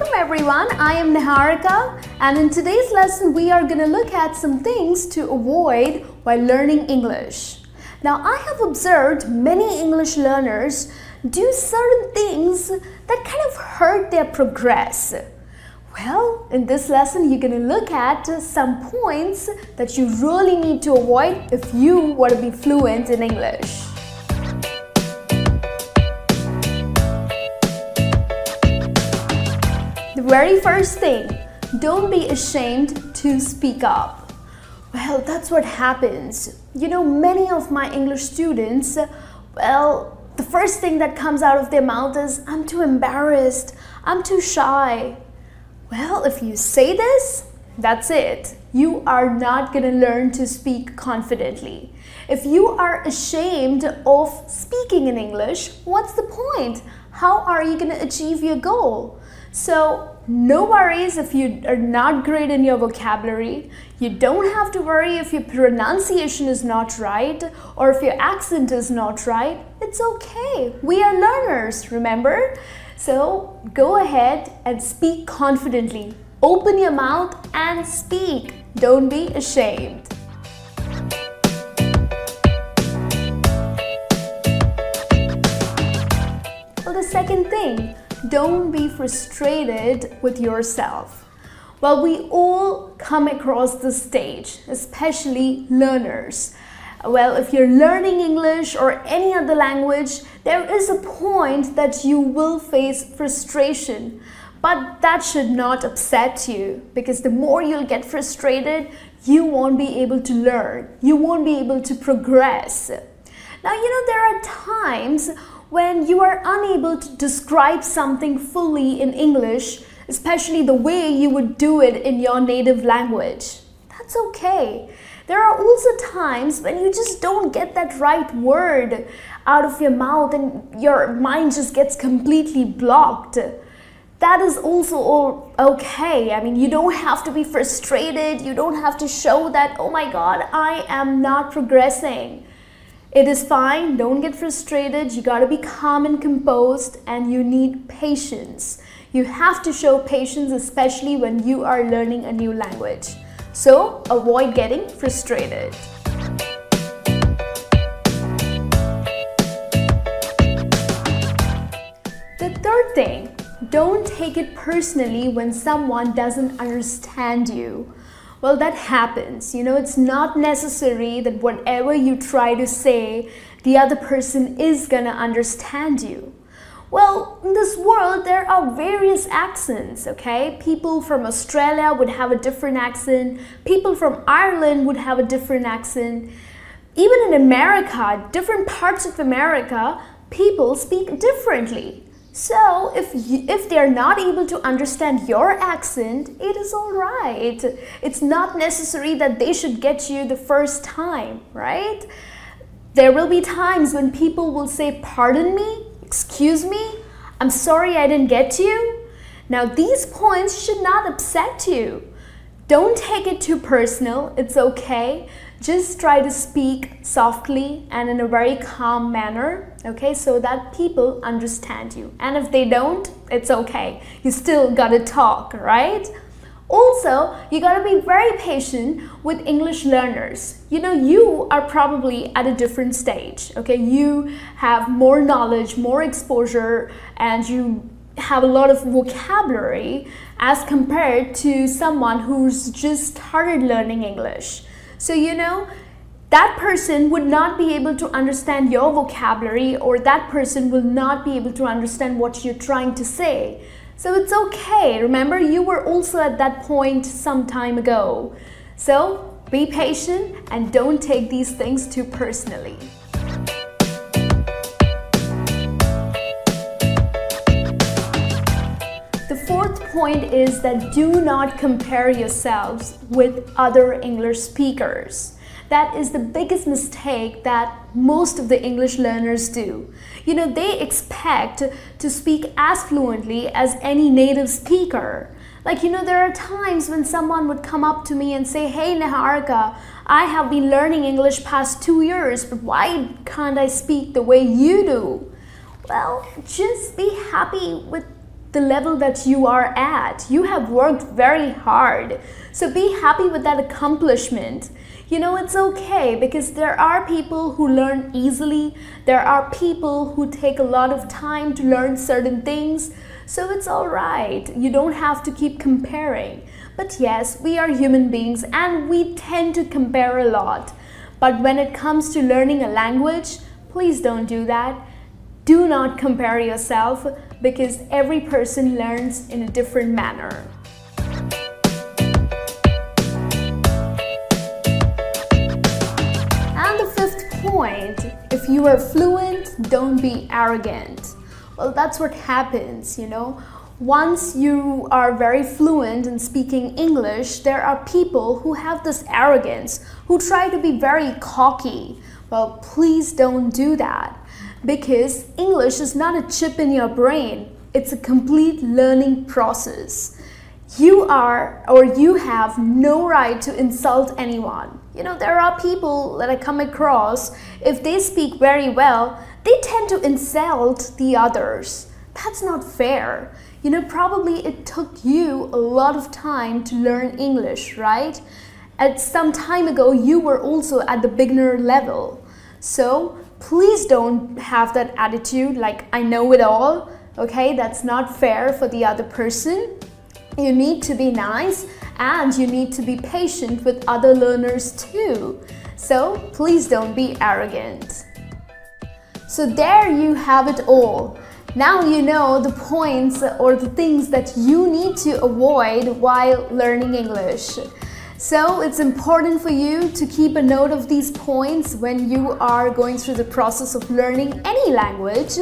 Welcome everyone, I am Niharika, and in today's lesson we are going to look at some things to avoid while learning English. Now I have observed many English learners do certain things that kind of hurt their progress. Well, in this lesson you're going to look at some points that you really need to avoid if you want to be fluent in English. The very first thing, don't be ashamed to speak up. Well, that's what happens. You know, many of my English students, well, the first thing that comes out of their mouth is, I'm too embarrassed, I'm too shy. Well, if you say this, that's it. You are not going to learn to speak confidently. If you are ashamed of speaking in English, what's the point? How are you going to achieve your goal? So, no worries if you are not great in your vocabulary. You don't have to worry if your pronunciation is not right or if your accent is not right. It's okay. We are learners, remember? So, go ahead and speak confidently. Open your mouth and speak. Don't be ashamed. Well, the second thing, don't be frustrated with yourself. Well, we all come across this stage, especially learners. Well, if you're learning English or any other language, there is a point that you will face frustration. But that should not upset you, because the more you'll get frustrated, you won't be able to learn. You won't be able to progress. Now, you know, there are times when you are unable to describe something fully in English, especially the way you would do it in your native language. That's okay. There are also times when you just don't get that right word out of your mouth and your mind just gets completely blocked. That is also all okay. I mean, you don't have to be frustrated. You don't have to show that, oh my God, I am not progressing. It is fine, don't get frustrated, you gotta be calm and composed, and you need patience. You have to show patience, especially when you are learning a new language. So, avoid getting frustrated. The third thing, don't take it personally when someone doesn't understand you. Well, that happens. You know, it's not necessary that whatever you try to say, the other person is gonna understand you. Well, in this world, there are various accents, okay? People from Australia would have a different accent. People from Ireland would have a different accent. Even in America, different parts of America, people speak differently. So, if they're not able to understand your accent, it is all right. It's not necessary that they should get you the first time, right? There will be times when people will say, pardon me, excuse me, I'm sorry I didn't get you. Now, these points should not upset you. Don't take it too personal, it's okay. Just try to speak softly and in a very calm manner, okay, so that people understand you. And if they don't, it's okay. You still gotta talk, right? Also, you gotta be very patient with English learners. You know, you are probably at a different stage, okay? You have more knowledge, more exposure, and you have a lot of vocabulary as compared to someone who's just started learning English. So, you know, that person would not be able to understand your vocabulary, or that person will not be able to understand what you're trying to say. So it's okay. Remember, you were also at that point some time ago. So be patient and don't take these things too personally. The fourth point is that do not compare yourselves with other English speakers. That is the biggest mistake that most of the English learners do. You know, they expect to speak as fluently as any native speaker. Like, you know, there are times when someone would come up to me and say, hey Niharika, I have been learning English past 2 years, but why can't I speak the way you do? Well, just be happy with the level that you are at. You have worked very hard. So be happy with that accomplishment. You know, it's okay because there are people who learn easily. There are people who take a lot of time to learn certain things. So it's all right. You don't have to keep comparing. But yes, we are human beings and we tend to compare a lot. But when it comes to learning a language, please don't do that. Do not compare yourself because every person learns in a different manner. And the fifth point, if you are fluent, don't be arrogant. Well, that's what happens, you know. Once you are very fluent in speaking English, there are people who have this arrogance, who try to be very cocky. Well, please don't do that because English is not a chip in your brain. It's a complete learning process. You are or you have no right to insult anyone. You know, there are people that I come across, if they speak very well, they tend to insult the others. That's not fair. You know, probably it took you a lot of time to learn English, right? At some time ago, you were also at the beginner level. So please don't have that attitude like I know it all. Okay, that's not fair for the other person. You need to be nice and you need to be patient with other learners too. So please don't be arrogant. So there you have it all. Now you know the points or the things that you need to avoid while learning English. So it's important for you to keep a note of these points when you are going through the process of learning any language.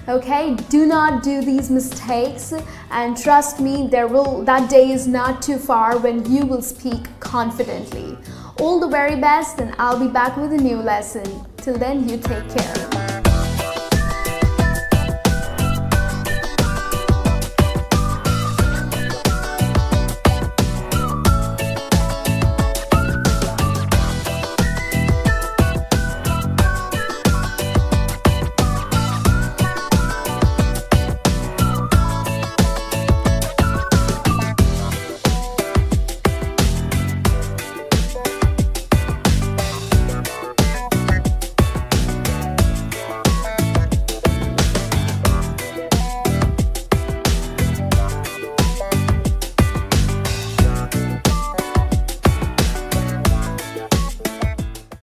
Okay, do not do these mistakes and trust me, that day is not too far when you will speak confidently. All the very best and I'll be back with a new lesson. Till then, you take care.